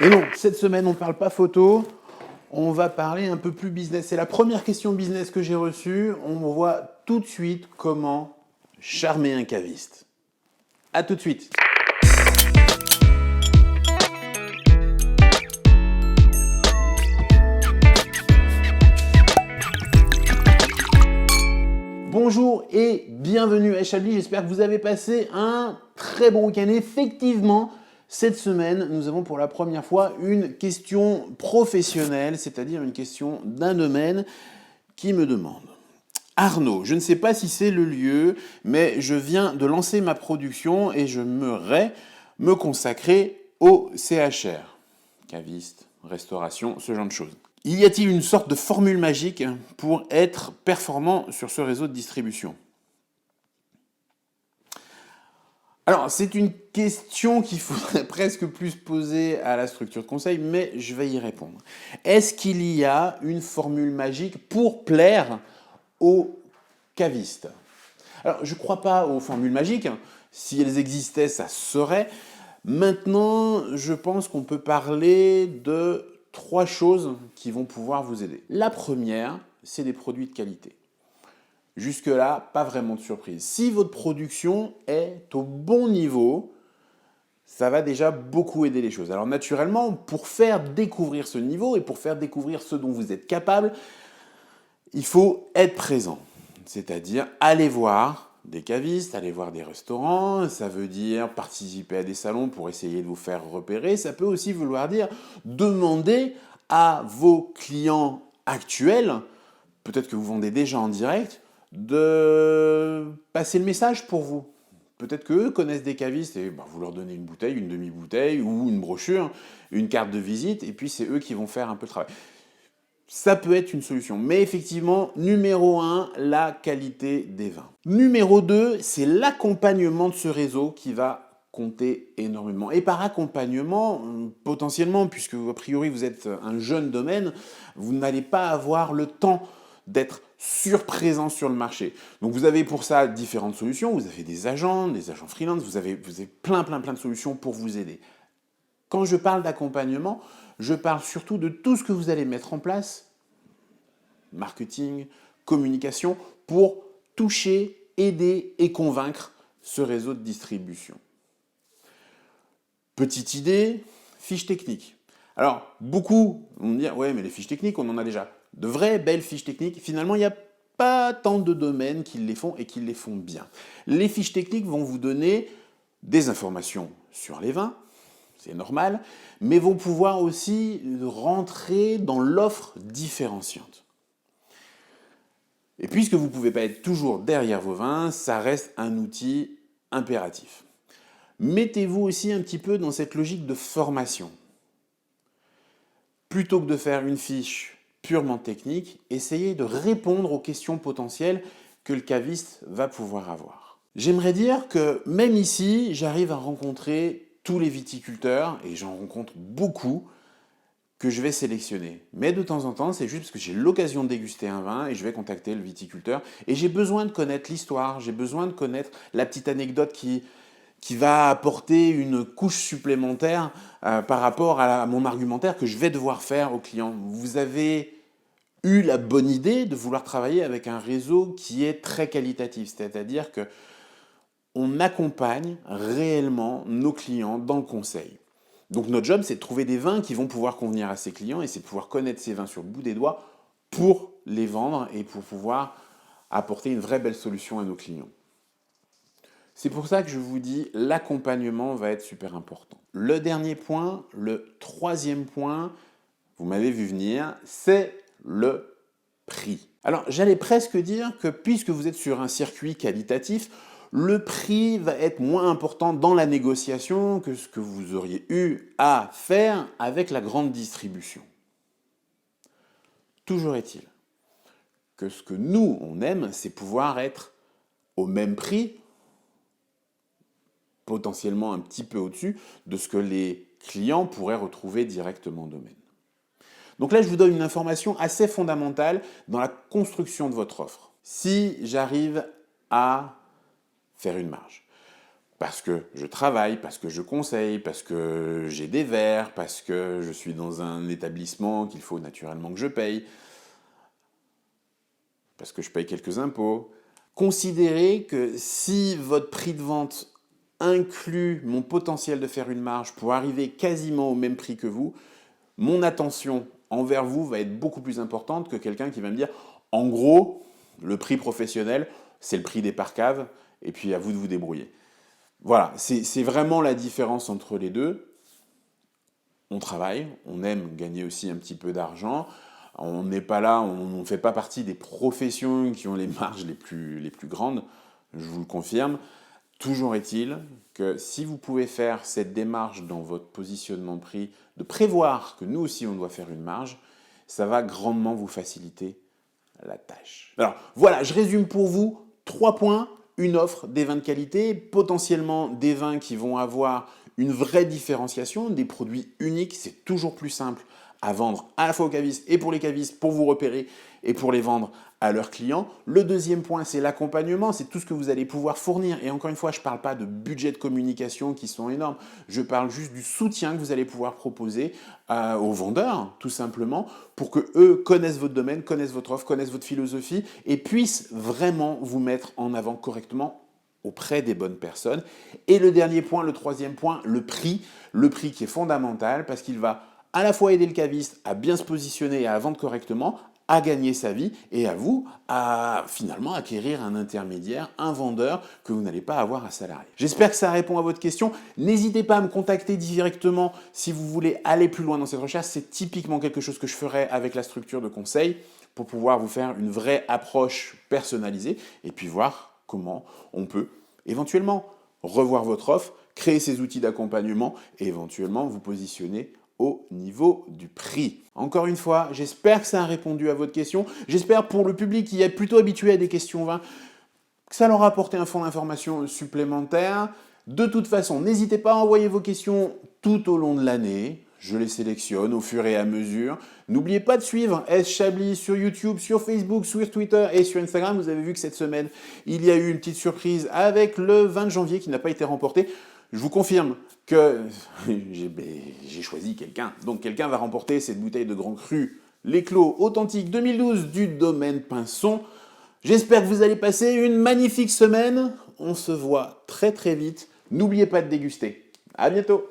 Et non, cette semaine, on ne parle pas photo, on va parler un peu plus business. C'est la première question business que j'ai reçue. On voit tout de suite comment charmer un caviste. A tout de suite. Bonjour et bienvenue à Chablis, j'espère que vous avez passé un très bon week-end. Effectivement, cette semaine, nous avons pour la première fois une question professionnelle, c'est-à-dire une question d'un domaine qui me demande. Arnaud, je ne sais pas si c'est le lieu, mais je viens de lancer ma production et je me consacrer au CHR, caviste, restauration, ce genre de choses. Y a-t-il une sorte de formule magique pour être performant sur ce réseau de distribution ? Alors, c'est une question qu'il faudrait presque plus poser à la structure de conseil, mais je vais y répondre. Est-ce qu'il y a une formule magique pour plaire aux cavistes ? Alors, je ne crois pas aux formules magiques. Si elles existaient, ça se saurait. Maintenant, je pense qu'on peut parler de 3 choses qui vont pouvoir vous aider. La première, c'est des produits de qualité. Jusque-là, pas vraiment de surprise. Si votre production est au bon niveau, ça va déjà beaucoup aider les choses. Alors naturellement, pour faire découvrir ce niveau et pour faire découvrir ce dont vous êtes capable, il faut être présent. C'est-à-dire aller voir des cavistes, aller voir des restaurants, ça veut dire participer à des salons pour essayer de vous faire repérer, ça peut aussi vouloir dire demander à vos clients actuels, peut-être que vous vendez déjà en direct, de passer le message pour vous. Peut-être qu'eux connaissent des cavistes et vous leur donnez une bouteille, une demi-bouteille ou une brochure, une carte de visite et puis c'est eux qui vont faire un peu le travail. Ça peut être une solution. Mais effectivement, numéro 1, la qualité des vins. Numéro 2, c'est l'accompagnement de ce réseau qui va compter énormément. Et par accompagnement, potentiellement, puisque a priori vous êtes un jeune domaine, vous n'allez pas avoir le temps d'être surprésent sur le marché. Donc vous avez pour ça différentes solutions. Vous avez des agents freelance, vous avez plein de solutions pour vous aider. Quand je parle d'accompagnement, je parle surtout de tout ce que vous allez mettre en place, marketing, communication, pour toucher, aider et convaincre ce réseau de distribution. Petite idée, fiche technique. Alors, beaucoup vont me dire, ouais, mais les fiches techniques, on en a déjà. De vraies belles fiches techniques, finalement, il n'y a pas tant de domaines qui les font et qui les font bien. Les fiches techniques vont vous donner des informations sur les vins, c'est normal, mais vont pouvoir aussi rentrer dans l'offre différenciante. Et puisque vous ne pouvez pas être toujours derrière vos vins, ça reste un outil impératif. Mettez-vous aussi un petit peu dans cette logique de formation. Plutôt que de faire une fiche purement technique, essayez de répondre aux questions potentielles que le caviste va pouvoir avoir. J'aimerais dire que même ici, j'arrive à rencontrer tous les viticulteurs, et j'en rencontre beaucoup, que je vais sélectionner. Mais de temps en temps, c'est juste parce que j'ai l'occasion de déguster un vin et je vais contacter le viticulteur. Et j'ai besoin de connaître l'histoire, j'ai besoin de connaître la petite anecdote qui va apporter une couche supplémentaire par rapport à mon argumentaire que je vais devoir faire au client. Vous avez eu la bonne idée de vouloir travailler avec un réseau qui est très qualitatif, c'est-à-dire que on accompagne réellement nos clients dans le conseil. Donc notre job, c'est de trouver des vins qui vont pouvoir convenir à ces clients et c'est de pouvoir connaître ces vins sur le bout des doigts pour les vendre et pour pouvoir apporter une vraie belle solution à nos clients. C'est pour ça que je vous dis, l'accompagnement va être super important. Le dernier point, le 3e point, vous m'avez vu venir, c'est le prix. Alors j'allais presque dire que puisque vous êtes sur un circuit qualitatif, le prix va être moins important dans la négociation que ce que vous auriez eu à faire avec la grande distribution. Toujours est-il que ce que nous, on aime, c'est pouvoir être au même prix, potentiellement un petit peu au-dessus de ce que les clients pourraient retrouver directement en domaine. Donc là, je vous donne une information assez fondamentale dans la construction de votre offre. Si j'arrive à faire une marge, parce que je travaille, parce que je conseille, parce que j'ai des verres, parce que je suis dans un établissement qu'il faut naturellement que je paye, parce que je paye quelques impôts. Considérez que si votre prix de vente inclut mon potentiel de faire une marge pour arriver quasiment au même prix que vous, mon attention envers vous va être beaucoup plus importante que quelqu'un qui va me dire en gros, le prix professionnel, c'est le prix des parcaves, et puis à vous de vous débrouiller. Voilà, c'est vraiment la différence entre les deux. On travaille, on aime gagner aussi un petit peu d'argent. On n'est pas là, on ne fait pas partie des professions qui ont les marges les plus grandes, je vous le confirme. Toujours est-il que si vous pouvez faire cette démarche dans votre positionnement de prix, de prévoir que nous aussi on doit faire une marge, ça va grandement vous faciliter la tâche. Alors voilà, je résume pour vous 3 points. Une offre, des vins de qualité, potentiellement des vins qui vont avoir une vraie différenciation, des produits uniques, c'est toujours plus simple à vendre à la fois aux cavistes et pour les cavistes, pour vous repérer et pour les vendre à leurs clients. Le deuxième point, c'est l'accompagnement, c'est tout ce que vous allez pouvoir fournir. Et encore une fois, je ne parle pas de budget de communication qui sont énormes, je parle juste du soutien que vous allez pouvoir proposer aux vendeurs, tout simplement, pour que eux connaissent votre domaine, connaissent votre offre, connaissent votre philosophie et puissent vraiment vous mettre en avant correctement auprès des bonnes personnes. Et le dernier point, le troisième point, le prix qui est fondamental parce qu'il va à la fois aider le caviste à bien se positionner et à vendre correctement, à gagner sa vie et à vous à finalement acquérir un intermédiaire, un vendeur que vous n'allez pas avoir à salarier. J'espère que ça répond à votre question. N'hésitez pas à me contacter directement si vous voulez aller plus loin dans cette recherche. C'est typiquement quelque chose que je ferai avec la structure de conseil pour pouvoir vous faire une vraie approche personnalisée et puis voir comment on peut éventuellement revoir votre offre, créer ces outils d'accompagnement et éventuellement vous positionner au niveau du prix. Encore une fois, j'espère que ça a répondu à votre question. J'espère pour le public qui est plutôt habitué à des questions vin, que ça leur a apporté un fond d'information supplémentaire. De toute façon, n'hésitez pas à envoyer vos questions tout au long de l'année. Je les sélectionne au fur et à mesure. N'oubliez pas de suivre S. Chablis sur YouTube, sur Facebook, sur Twitter et sur Instagram. Vous avez vu que cette semaine, il y a eu une petite surprise avec le 20 janvier qui n'a pas été remporté. Je vous confirme que j'ai choisi quelqu'un. Donc quelqu'un va remporter cette bouteille de Grand Cru, l'Éclos authentique 2012 du domaine Pinson. J'espère que vous allez passer une magnifique semaine. On se voit très très vite. N'oubliez pas de déguster. À bientôt.